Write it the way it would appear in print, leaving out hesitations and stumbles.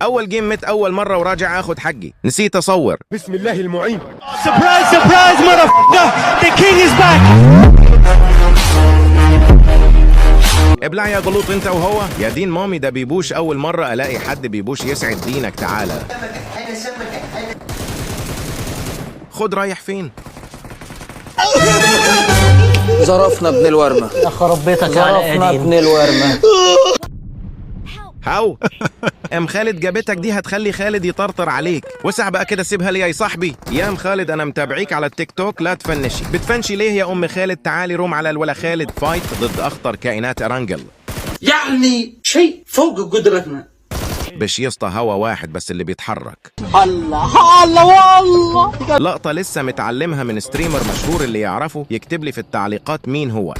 اول جيم مت اول مره وراجع اخد حقي، نسيت اصور. بسم الله المعين. Surprise, surprise, motherfucker! The king is back! ابلع يا غلوط انت وهو. يا دين مامي ده بيبوش، اول مره الاقي حد بيبوش يسعد دينك. تعالى خد. رايح فين؟ ظرفنا ابن الورمة. خرب بيتك على ظرفنا قديم. ابن الورمة. هاو ام خالد جابتك دي هتخلي خالد يطرطر عليك. وسع بقى كده، سيبها لي يا صاحبي. يا ام خالد انا متابعيك على التيك توك، لا تفنشي. بتفنشي ليه يا ام خالد؟ تعالي روم على الولا خالد فايت ضد اخطر كائنات ارانجل. يعني شيء فوق قدرتنا. بش يسطا هوا واحد بس اللي بيتحرك. الله الله والله. لقطة لسه متعلمها من ستريمر مشهور، اللي يعرفه يكتب لي في التعليقات مين هو.